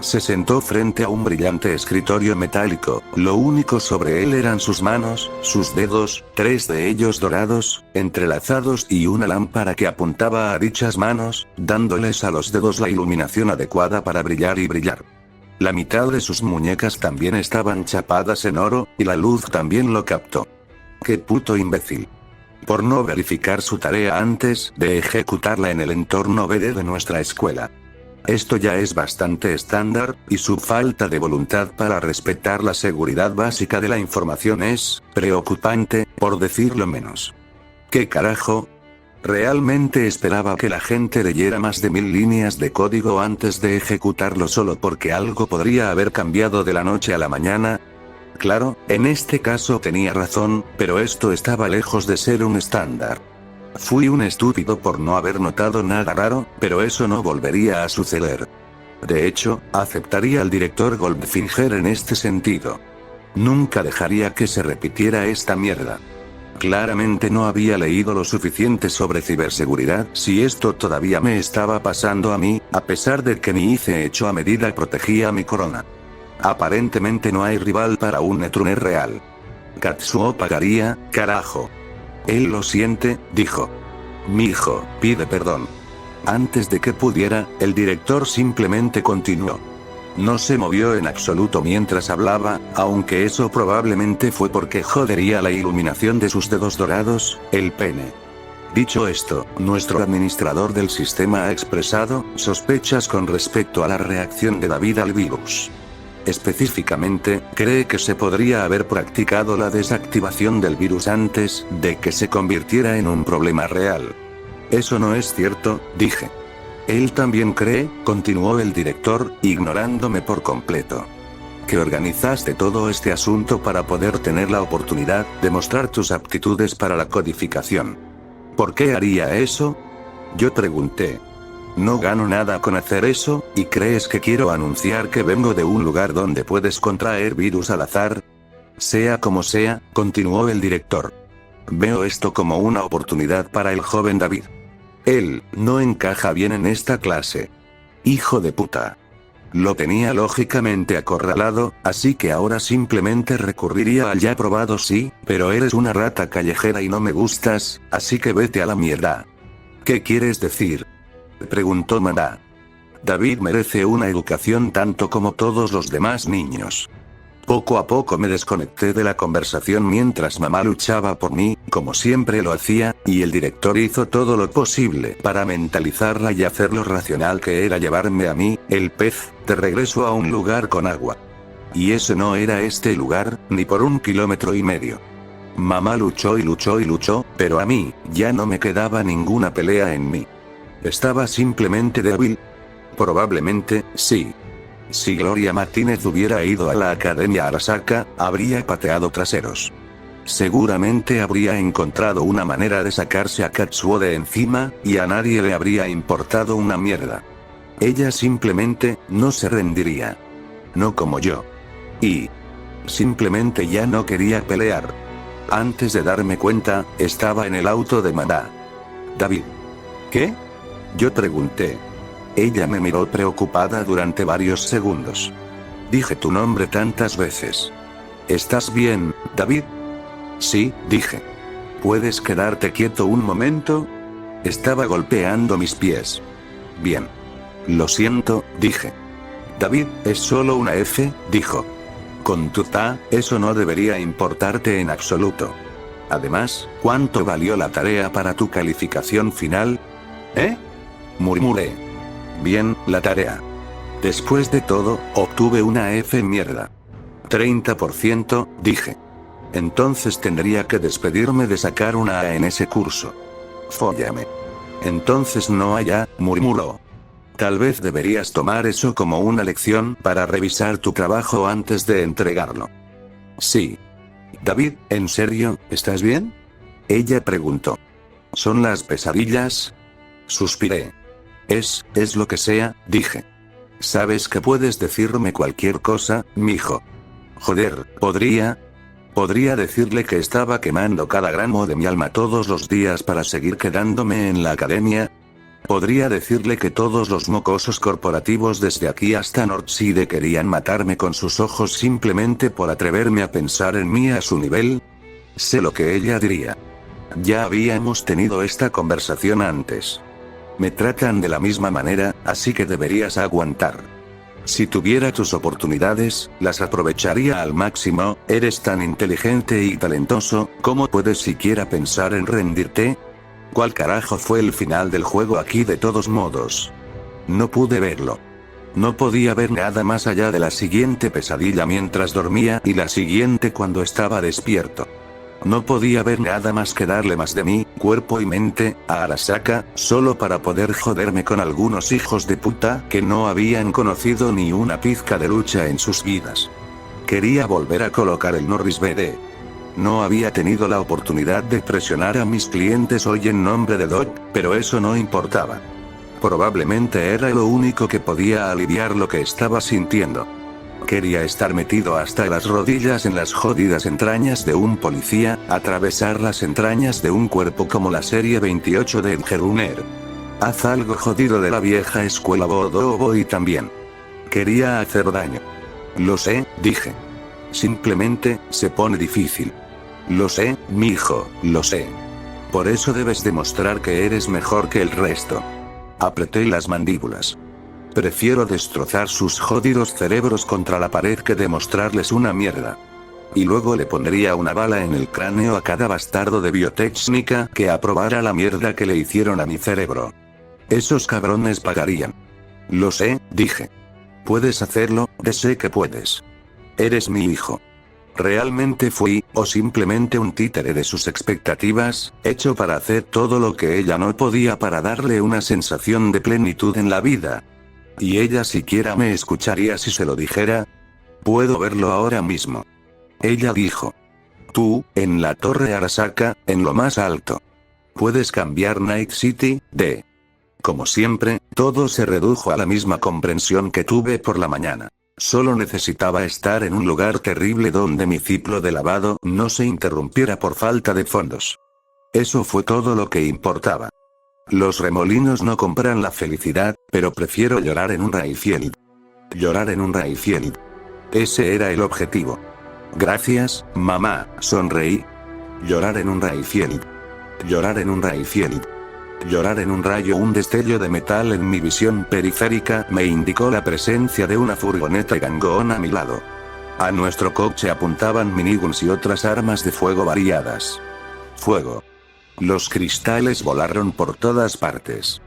Se sentó frente a un brillante escritorio metálico, lo único sobre él eran sus manos, sus dedos, 3 de ellos dorados, entrelazados y una lámpara que apuntaba a dichas manos, dándoles a los dedos la iluminación adecuada para brillar y brillar. La mitad de sus muñecas también estaban chapadas en oro, y la luz también lo captó. ¡Qué puto imbécil! Por no verificar su tarea antes de ejecutarla en el entorno BD de nuestra escuela. Esto ya es bastante estándar, y su falta de voluntad para respetar la seguridad básica de la información es preocupante, por decirlo menos. ¿Qué carajo? ¿Realmente esperaba que la gente leyera más de 1000 líneas de código antes de ejecutarlo solo porque algo podría haber cambiado de la noche a la mañana? Claro, en este caso tenía razón, pero esto estaba lejos de ser un estándar. Fui un estúpido por no haber notado nada raro, pero eso no volvería a suceder. De hecho, aceptaría al director Goldfinger en este sentido. Nunca dejaría que se repitiera esta mierda. Claramente no había leído lo suficiente sobre ciberseguridad si esto todavía me estaba pasando a mí, a pesar de que mi IC hecho a medida protegía mi corona. Aparentemente no hay rival para un netruner real. Katsuo pagaría, carajo. Él lo siente, dijo. Mi hijo, pide perdón. Antes de que pudiera, el director simplemente continuó. No se movió en absoluto mientras hablaba, aunque eso probablemente fue porque jodería la iluminación de sus dedos dorados, el pene. Dicho esto, nuestro administrador del sistema ha expresado sospechas con respecto a la reacción de David al virus. Específicamente, cree que se podría haber practicado la desactivación del virus antes de que se convirtiera en un problema real. Eso no es cierto, dije. Él también cree, continuó el director, ignorándome por completo. Que organizaste todo este asunto para poder tener la oportunidad de mostrar tus aptitudes para la codificación. ¿Por qué haría eso? Yo pregunté. No gano nada con hacer eso, ¿y crees que quiero anunciar que vengo de un lugar donde puedes contraer virus al azar? Sea como sea, continuó el director. Veo esto como una oportunidad para el joven David. Él no encaja bien en esta clase. Hijo de puta. Lo tenía lógicamente acorralado, así que ahora simplemente recurriría al ya probado sí, pero eres una rata callejera y no me gustas, así que vete a la mierda. ¿Qué quieres decir? Preguntó Manda. David merece una educación tanto como todos los demás niños. Poco a poco me desconecté de la conversación mientras mamá luchaba por mí, como siempre lo hacía, y el director hizo todo lo posible para mentalizarla y hacer lo racional que era llevarme a mí, el pez, de regreso a un lugar con agua. Y ese no era este lugar, ni por 1,5 kilómetros. Mamá luchó y luchó y luchó, pero a mí, ya no me quedaba ninguna pelea en mí. Estaba simplemente débil. Probablemente, sí. Si Gloria Martínez hubiera ido a la Academia Arasaka, habría pateado traseros. Seguramente habría encontrado una manera de sacarse a Katsuo de encima, y a nadie le habría importado una mierda. Ella simplemente, no se rendiría. No como yo. Y simplemente ya no quería pelear. Antes de darme cuenta, estaba en el auto de Manda. David. ¿Qué? Yo pregunté. Ella me miró preocupada durante varios segundos. Dije tu nombre tantas veces. ¿Estás bien, David? Sí, dije. ¿Puedes quedarte quieto un momento? Estaba golpeando mis pies. Bien. Lo siento, dije. David, es solo una F, dijo. Con tu ta, eso no debería importarte en absoluto. Además, ¿cuánto valió la tarea para tu calificación final? Murmuré. Bien, la tarea. Después de todo, obtuve una F mierda. 30%, dije. Entonces tendría que despedirme de sacar una A en ese curso. Fóllame. Entonces no hay A, murmuró. Tal vez deberías tomar eso como una lección para revisar tu trabajo antes de entregarlo. Sí. David, ¿en serio, estás bien? Ella preguntó. ¿Son las pesadillas? Suspiré. Es lo que sea, dije. Sabes que puedes decirme cualquier cosa, mijo. Joder, podría decirle que estaba quemando cada gramo de mi alma todos los días para seguir quedándome en la academia. Podría decirle que todos los mocosos corporativos desde aquí hasta Northside querían matarme con sus ojos simplemente por atreverme a pensar en mí a su nivel. Sé lo que ella diría. Ya habíamos tenido esta conversación antes. Me tratan de la misma manera, así que deberías aguantar. Si tuviera tus oportunidades, las aprovecharía al máximo. Eres tan inteligente y talentoso, ¿cómo puedes siquiera pensar en rendirte? ¿Cuál carajo fue el final del juego aquí de todos modos? No pude verlo. No podía ver nada más allá de la siguiente pesadilla mientras dormía y la siguiente cuando estaba despierto. No podía ver nada más que darle más de mí, cuerpo y mente, a Arasaka, solo para poder joderme con algunos hijos de puta que no habían conocido ni una pizca de lucha en sus vidas. Quería volver a colocar el Norris BD. No había tenido la oportunidad de presionar a mis clientes hoy en nombre de Doc, pero eso no importaba. Probablemente era lo único que podía aliviar lo que estaba sintiendo. Quería estar metido hasta las rodillas en las jodidas entrañas de un policía, atravesar las entrañas de un cuerpo como la serie 28 de Edge Runner. Haz algo jodido de la vieja escuela Bodobo y también. Quería hacer daño. Lo sé, dije. Simplemente, se pone difícil. Lo sé, mijo, lo sé. Por eso debes demostrar que eres mejor que el resto. Apreté las mandíbulas. Prefiero destrozar sus jodidos cerebros contra la pared que demostrarles una mierda. Y luego le pondría una bala en el cráneo a cada bastardo de biotécnica que aprobara la mierda que le hicieron a mi cerebro. Esos cabrones pagarían. Lo sé, dije. Puedes hacerlo, sé que puedes. Eres mi hijo. ¿Realmente fui, o simplemente un títere de sus expectativas, hecho para hacer todo lo que ella no podía para darle una sensación de plenitud en la vida? ¿Y ella siquiera me escucharía si se lo dijera? Puedo verlo ahora mismo. Ella dijo. Tú, en la torre Arasaka, en lo más alto. Puedes cambiar Night City, de Como siempre, todo se redujo a la misma comprensión que tuve por la mañana. Solo necesitaba estar en un lugar terrible donde mi ciclo de lavado no se interrumpiera por falta de fondos. Eso fue todo lo que importaba. Los remolinos no compran la felicidad, pero prefiero llorar en un Rayfield. Llorar en un Rayfield. Ese era el objetivo. Gracias, mamá, sonreí. Llorar en un Rayfield. Llorar en un Rayfield. Llorar en un rayo. Un destello de metal en mi visión periférica me indicó la presencia de una furgoneta Gangon a mi lado. A nuestro coche apuntaban miniguns y otras armas de fuego variadas. Fuego. Los cristales volaron por todas partes.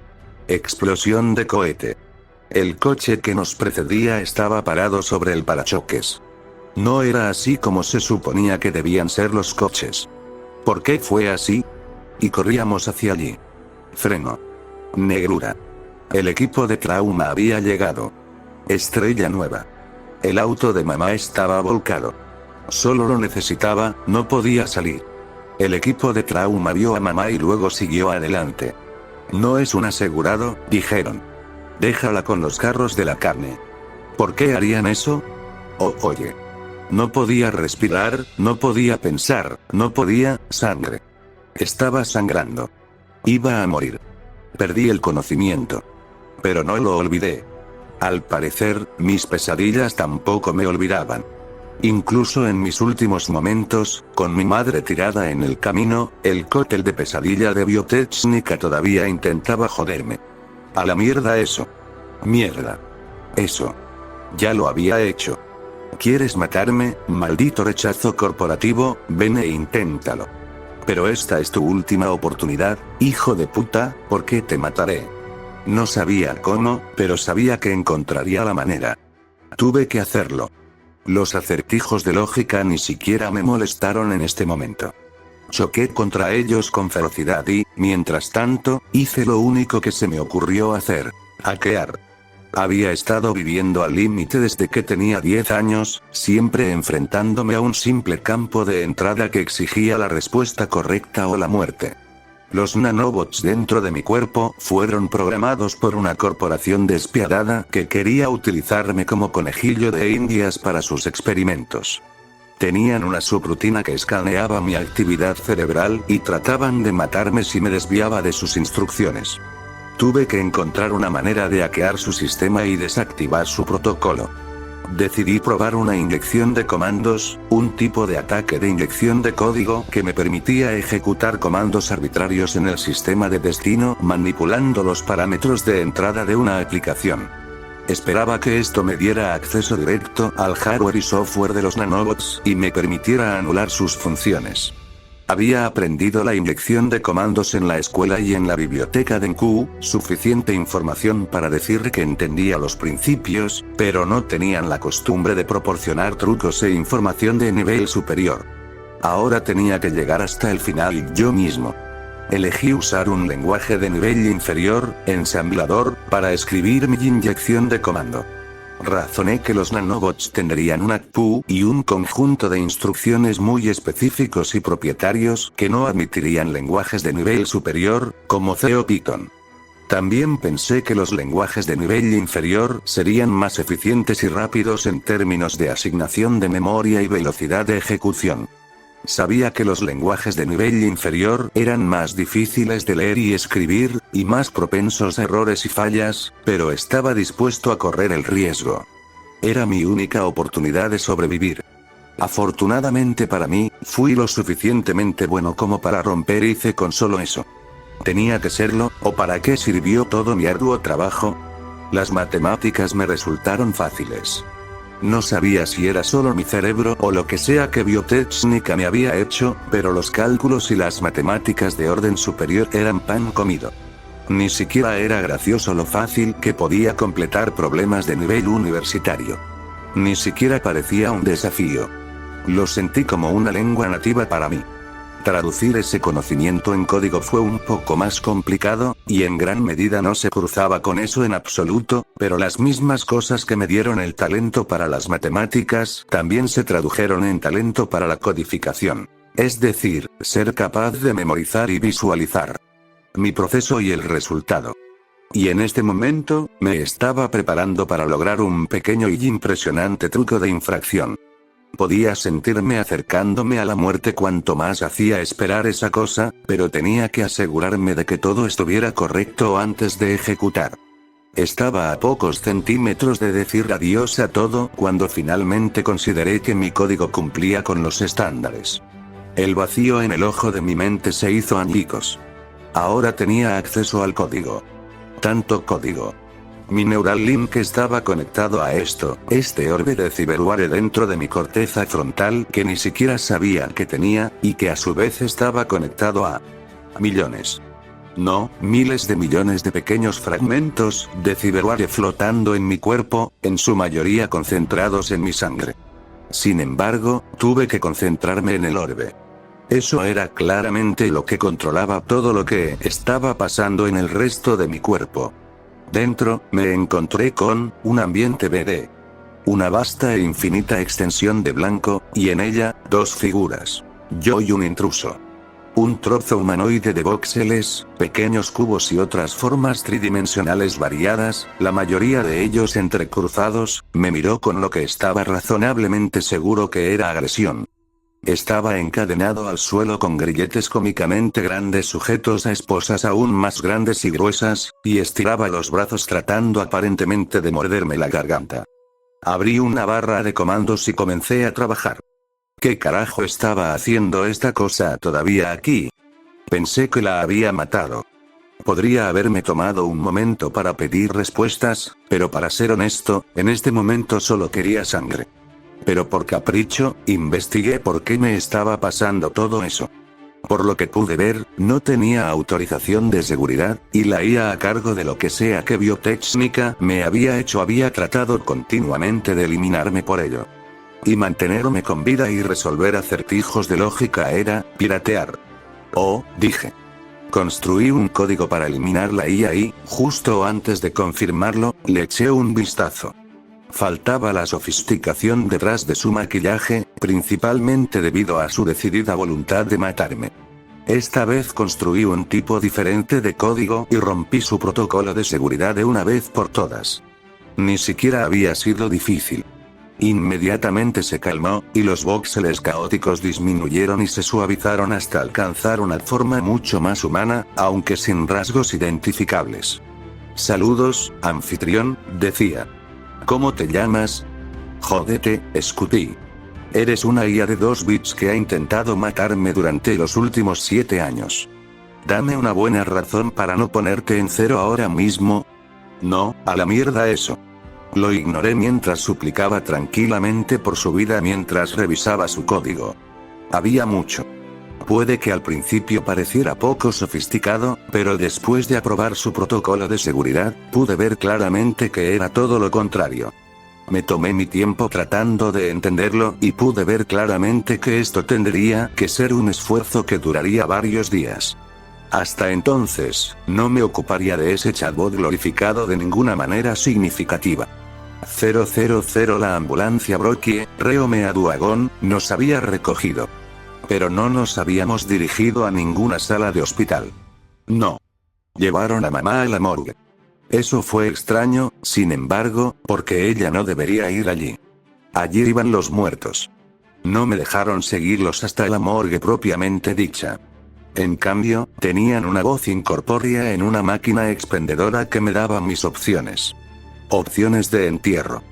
Explosión de cohete. El coche que nos precedía estaba parado sobre el parachoques. No era así como se suponía que debían ser los coches. ¿Por qué fue así? Y corríamos hacia allí. Freno. Negrura. El equipo de trauma había llegado. Estrella nueva. El auto de mamá estaba volcado. Solo lo necesitaba, no podía salir. El equipo de trauma vio a mamá y luego siguió adelante. No es un asegurado, dijeron. Déjala con los carros de la carne. ¿Por qué harían eso? Oye. No podía respirar, no podía pensar, no podía, sangre. Estaba sangrando. Iba a morir. Perdí el conocimiento. Pero no lo olvidé. Al parecer, mis pesadillas tampoco me olvidaban. Incluso en mis últimos momentos, con mi madre tirada en el camino, el cóctel de pesadilla de Biotechnica todavía intentaba joderme. A la mierda eso. Mierda. Eso. Ya lo había hecho. ¿Quieres matarme, maldito rechazo corporativo? Ven e inténtalo. Pero esta es tu última oportunidad, hijo de puta, porque te mataré. No sabía cómo, pero sabía que encontraría la manera. Tuve que hacerlo. Los acertijos de lógica ni siquiera me molestaron en este momento. Choqué contra ellos con ferocidad y, mientras tanto, hice lo único que se me ocurrió hacer: hackear. Había estado viviendo al límite desde que tenía 10 años, siempre enfrentándome a un simple campo de entrada que exigía la respuesta correcta o la muerte. Los nanobots dentro de mi cuerpo fueron programados por una corporación despiadada que quería utilizarme como conejillo de indias para sus experimentos. Tenían una subrutina que escaneaba mi actividad cerebral y trataban de matarme si me desviaba de sus instrucciones. Tuve que encontrar una manera de hackear su sistema y desactivar su protocolo. Decidí probar una inyección de comandos, un tipo de ataque de inyección de código que me permitía ejecutar comandos arbitrarios en el sistema de destino manipulando los parámetros de entrada de una aplicación. Esperaba que esto me diera acceso directo al hardware y software de los nanobots y me permitiera anular sus funciones. Había aprendido la inyección de comandos en la escuela y en la biblioteca de Nku, suficiente información para decir que entendía los principios, pero no tenían la costumbre de proporcionar trucos e información de nivel superior. Ahora tenía que llegar hasta el final yo mismo. Elegí usar un lenguaje de nivel inferior, ensamblador, para escribir mi inyección de comando. Razoné que los nanobots tendrían un ACPU y un conjunto de instrucciones muy específicos y propietarios que no admitirían lenguajes de nivel superior, como C o Python. También pensé que los lenguajes de nivel inferior serían más eficientes y rápidos en términos de asignación de memoria y velocidad de ejecución. Sabía que los lenguajes de nivel inferior eran más difíciles de leer y escribir, y más propensos a errores y fallas, pero estaba dispuesto a correr el riesgo. Era mi única oportunidad de sobrevivir. Afortunadamente para mí, fui lo suficientemente bueno como para romper ICE con solo eso. ¿Tenía que serlo, o para qué sirvió todo mi arduo trabajo? Las matemáticas me resultaron fáciles. No sabía si era solo mi cerebro o lo que sea que Biotechnica me había hecho, pero los cálculos y las matemáticas de orden superior eran pan comido. Ni siquiera era gracioso lo fácil que podía completar problemas de nivel universitario. Ni siquiera parecía un desafío. Lo sentí como una lengua nativa para mí. Traducir ese conocimiento en código fue un poco más complicado, y en gran medida no se cruzaba con eso en absoluto, pero las mismas cosas que me dieron el talento para las matemáticas también se tradujeron en talento para la codificación. Es decir, ser capaz de memorizar y visualizar mi proceso y el resultado. Y en este momento, me estaba preparando para lograr un pequeño y impresionante truco de infracción. Podía sentirme acercándome a la muerte cuanto más hacía esperar esa cosa, pero tenía que asegurarme de que todo estuviera correcto antes de ejecutar. Estaba a pocos centímetros de decir adiós a todo cuando finalmente consideré que mi código cumplía con los estándares. El vacío en el ojo de mi mente se hizo añicos. Ahora tenía acceso al código. Tanto código. Mi Neuralink estaba conectado a este orbe de ciberware dentro de mi corteza frontal que ni siquiera sabía que tenía, y que a su vez estaba conectado a millones. No, miles de millones de pequeños fragmentos de ciberware flotando en mi cuerpo, en su mayoría concentrados en mi sangre. Sin embargo, tuve que concentrarme en el orbe. Eso era claramente lo que controlaba todo lo que estaba pasando en el resto de mi cuerpo. Dentro, me encontré con un ambiente BD. Una vasta e infinita extensión de blanco, y en ella, dos figuras. Yo y un intruso. Un trozo humanoide de voxeles, pequeños cubos y otras formas tridimensionales variadas, la mayoría de ellos entrecruzados, me miró con lo que estaba razonablemente seguro que era agresión. Estaba encadenado al suelo con grilletes cómicamente grandes sujetos a esposas aún más grandes y gruesas, y estiraba los brazos tratando aparentemente de morderme la garganta. Abrí una barra de comandos y comencé a trabajar. ¿Qué carajo estaba haciendo esta cosa todavía aquí? Pensé que la había matado. Podría haberme tomado un momento para pedir respuestas, pero para ser honesto, en este momento solo quería sangre. Pero por capricho, investigué por qué me estaba pasando todo eso. Por lo que pude ver, no tenía autorización de seguridad, y la IA a cargo de lo que sea que Biotécnica me había hecho había tratado continuamente de eliminarme por ello. Y mantenerme con vida y resolver acertijos de lógica era piratear. Oh, dije. Construí un código para eliminar la IA y, justo antes de confirmarlo, le eché un vistazo. Faltaba la sofisticación detrás de su maquillaje, principalmente debido a su decidida voluntad de matarme. Esta vez construí un tipo diferente de código y rompí su protocolo de seguridad de una vez por todas. Ni siquiera había sido difícil. Inmediatamente se calmó, y los voxeles caóticos disminuyeron y se suavizaron hasta alcanzar una forma mucho más humana, aunque sin rasgos identificables. Saludos, anfitrión, decía. ¿Cómo te llamas? Jódete, escupí. Eres una IA de 2 bits que ha intentado matarme durante los últimos 7 años. Dame una buena razón para no ponerte en cero ahora mismo. No, a la mierda eso. Lo ignoré mientras suplicaba tranquilamente por su vida mientras revisaba su código. Había mucho. Puede que al principio pareciera poco sofisticado, pero después de aprobar su protocolo de seguridad, pude ver claramente que era todo lo contrario. Me tomé mi tiempo tratando de entenderlo y pude ver claramente que esto tendría que ser un esfuerzo que duraría varios días. Hasta entonces, no me ocuparía de ese chatbot glorificado de ninguna manera significativa. 000 La ambulancia Brockie, Reo Meaduagón, nos había recogido. Pero no nos habíamos dirigido a ninguna sala de hospital. No. Llevaron a mamá a la morgue. Eso fue extraño, sin embargo, porque ella no debería ir allí. Allí iban los muertos. No me dejaron seguirlos hasta la morgue propiamente dicha. En cambio, tenían una voz incorpórea en una máquina expendedora que me daba mis opciones. Opciones de entierro.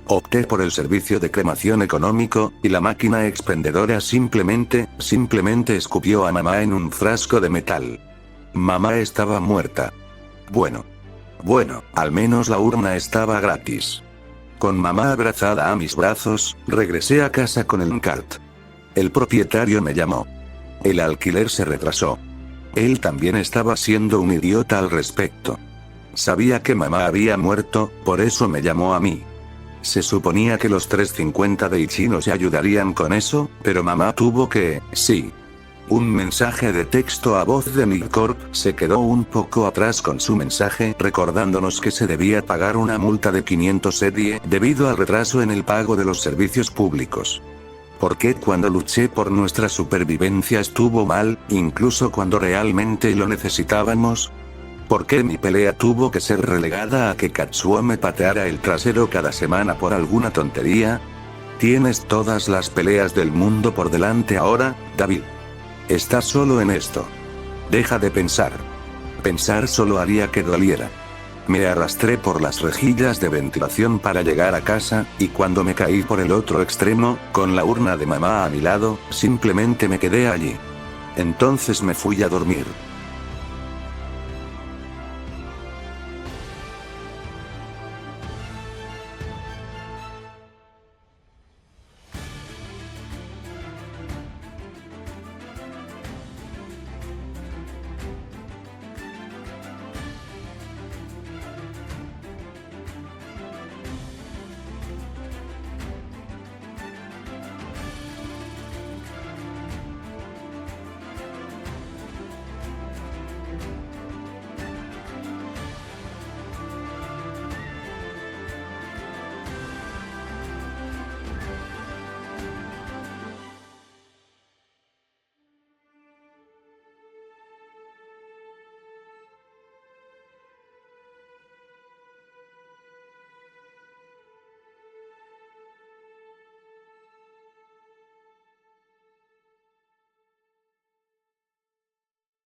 Opté por el servicio de cremación económico, y la máquina expendedora simplemente escupió a mamá en un frasco de metal. Mamá estaba muerta. Bueno, al menos la urna estaba gratis. Con mamá abrazada a mis brazos, regresé a casa con el Nkart. El propietario me llamó. El alquiler se retrasó. Él también estaba siendo un idiota al respecto. Sabía que mamá había muerto, por eso me llamó a mí. Se suponía que los 350 de Ichino se ayudarían con eso, pero mamá tuvo que, sí. Un mensaje de texto a voz de Midcorp se quedó un poco atrás con su mensaje recordándonos que se debía pagar una multa de 500 EDIE debido al retraso en el pago de los servicios públicos. ¿Por qué cuando luché por nuestra supervivencia estuvo mal, incluso cuando realmente lo necesitábamos? ¿Por qué mi pelea tuvo que ser relegada a que Katsuo me pateara el trasero cada semana por alguna tontería? Tienes todas las peleas del mundo por delante ahora, David. Estás solo en esto. Deja de pensar. Pensar solo haría que doliera. Me arrastré por las rejillas de ventilación para llegar a casa, y cuando me caí por el otro extremo, con la urna de mamá a mi lado, simplemente me quedé allí. Entonces me fui a dormir.